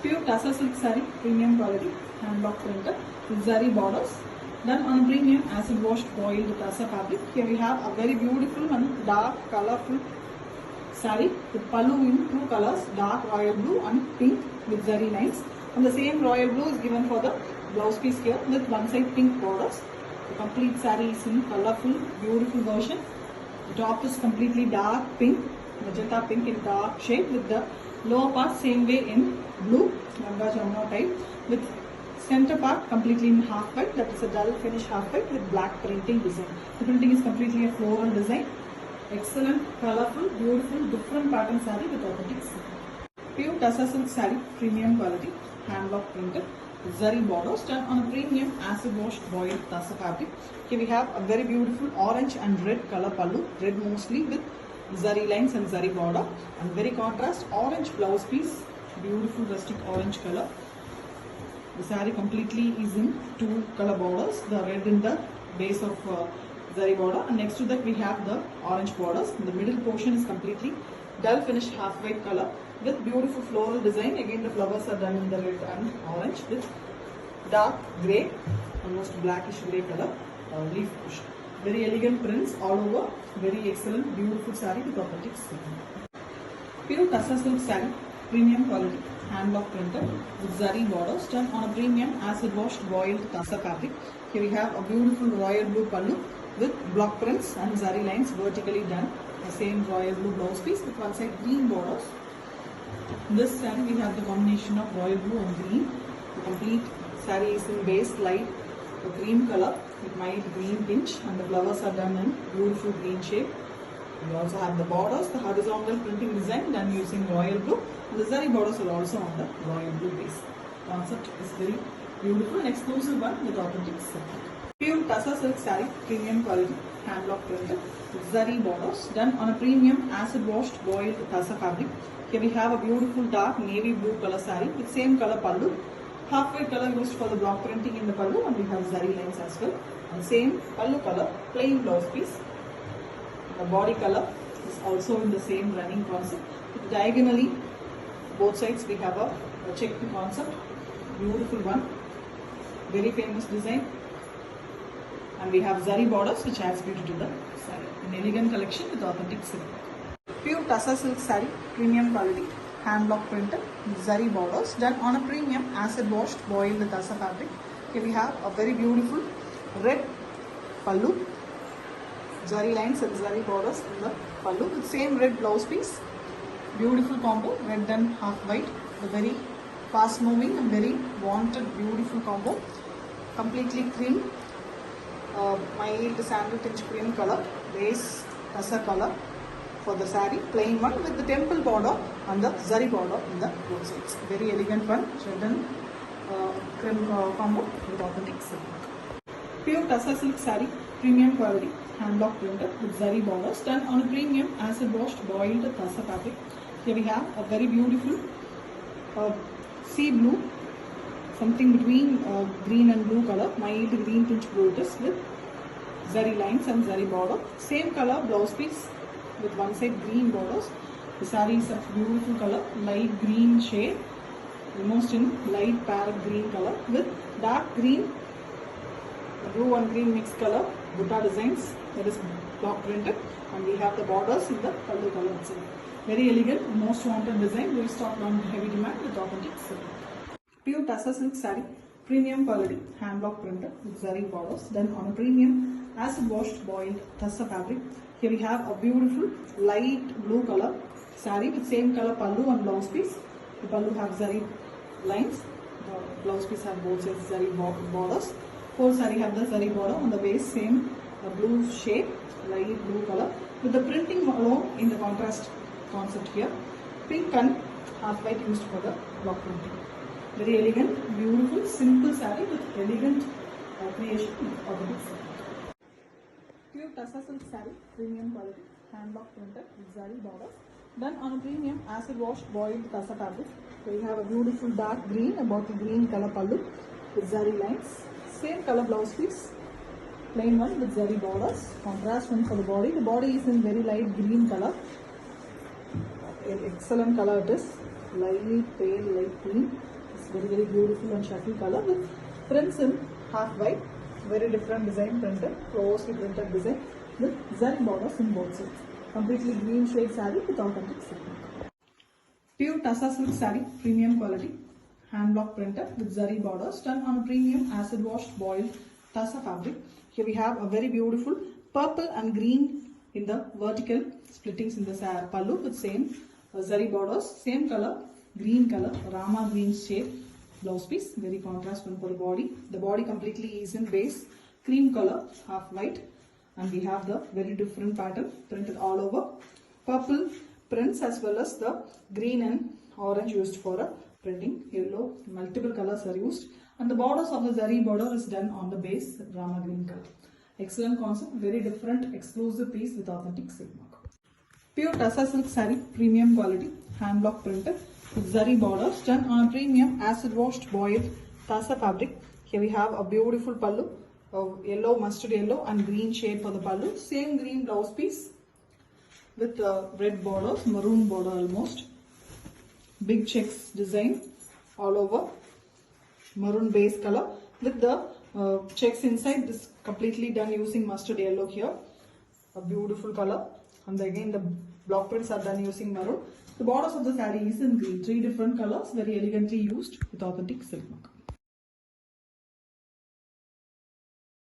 Pure Tassa silk saree, premium quality, hand block printed with zari borders. Done on a premium acid washed boiled Tassa fabric. Here we have a very beautiful and dark colorful saree with pallu in two colors, dark royal blue and pink with zari lines. And the same royal blue is given for the blouse piece here with one side pink borders. The complete saree is in colorful, beautiful version. The top is completely dark pink, magenta pink in dark shade with the lower part same way in blue, Ganga Jamuna type, with center part completely in half white, that is a dull finish half white with black printing design. The printing is completely a floral design. Excellent, colorful, beautiful, different pattern saree with authentic silk. Pure Tassa silk saree, premium quality, hand block printed, zari borders done on a premium acid washed boiled Tassa fabric. Here we have a very beautiful orange and red color pallu, red mostly with zari lines and zari border, and very contrast orange blouse piece, beautiful rustic orange color. The saree completely is in two color borders, the red in the base of zari border, and next to that we have the orange borders. The middle portion is completely dull finish half white color with beautiful floral design. Again the flowers are done in the red and orange with dark grey, almost blackish grey color leaf push. Very elegant prints all over, very excellent, beautiful saree with authentic silk. Pure Tassa silk saree, premium quality, hand block printed with zari borders done on a premium acid washed boiled Tassa fabric. Here we have a beautiful royal blue pallu with block prints and zari lines vertically done. The same royal blue blouse piece with one side green borders. In this saree we have the combination of royal blue and green. The complete saree is in base light cream color with mild green tinge, and the flowers are done in beautiful green shape. We also have the borders, the horizontal printing design done using royal blue, and the zari borders are also on the royal blue base. Concept is very beautiful and exclusive one with authentic silk. Pure Tassa silk saree, premium quality, hand block printed with zari borders done on a premium acid washed boiled Tassa fabric. Here we have a beautiful dark navy blue color saree with same color pallu. Half white color used for the block printing in the pallu, and we have zari lines as well. And same pallu color, plain blouse piece. The body color is also in the same running concept. Diagonally, both sides we have a checked concept. Beautiful one. Very famous design. And we have zari borders which adds beauty to the saree. An elegant collection with authentic silk. Pure Tassa silk saree, premium quality, hand block printed, zari borders done on a premium acid washed boiled Tassa fabric. Here we have a very beautiful red pallu, zari lines and zari borders in the pallu with same red blouse piece. Beautiful combo, red and half white. The very fast moving and very wanted beautiful combo. Completely cream, mild sandal tinge cream color, base Tassa color for the saree, plain one with the temple border and the zari border in the both sides. Very elegant one, red and cream combo with authentic silk. Pure Tassa silk saree, premium quality, hand block printed with zari borders done on a premium acid washed boiled Tassa fabric. Here we have a very beautiful sea blue, something between green and blue color, mild green tinge blue it is with zari lines and zari border. Same color blouse piece with one side green borders. The saree is of beautiful color, light green shade, almost in light parrot green color with dark green, blue and green mixed color, Buddha designs that is block printed, and we have the borders in the pallu color itself. Very elegant, most wanted design, very stocked on heavy demand with authentic silk. Pure Tassa silk saree, premium quality, hand block printed with zari borders done on a premium acid washed boiled Tassa fabric. Here we have a beautiful light blue color saree with same color pallu and blouse piece. The pallu have zari lines, the blouse piece have both sides zari borders. Whole saree have the zari border on the base, same blue shade, light blue color with the printing alone in the contrast concept here. Pink and half white used for the block printing. Very elegant, beautiful, simple saree with elegant creation of the silk. Pure Tassa silk saree, premium quality, hand block printed with zari borders done on a premium acid washed boiled Tassa fabric. So we have a beautiful dark green, a bottle green color pallu with zari lines. Same color blouse piece, plain one with zari borders. Contrast one for the body. The body is in very light green color. an excellent color it is. Light pale, light green. It's very beautiful and shuttle color with prints in half white. Very different design printed, closely printed design with zari borders in both sides. Completely green shade saree with authentic silk. Pure Tassa silk saree, premium quality, hand block printed with zari borders done on a premium acid washed boiled Tassa fabric. Here we have a very beautiful purple and green in the vertical splittings in the pallu with same zari borders, same color, green color, Rama green shade. Blouse piece, very contrast one for the body. The body completely is in base, cream color, half white, and we have the very different pattern printed all over. Purple prints as well as the green and orange used for a printing. Yellow, multiple colors are used, and the borders of the zari border is done on the base Rama green color. Excellent concept, very different, exclusive piece with authentic silk mark. Pure Tassa silk saree, premium quality, hand block printed with zari borders done on a premium acid washed boiled Tassa fabric. Here we have a beautiful pallu, yellow, mustard yellow and green shade for the pallu. Same green blouse piece with red borders, maroon border almost. Big checks design all over, maroon base color with the checks inside. This completely done using mustard yellow here. A beautiful color, and again the block prints are done using maroon. The borders of the saree is in green. 3 different colors, very elegantly used with authentic silk mark.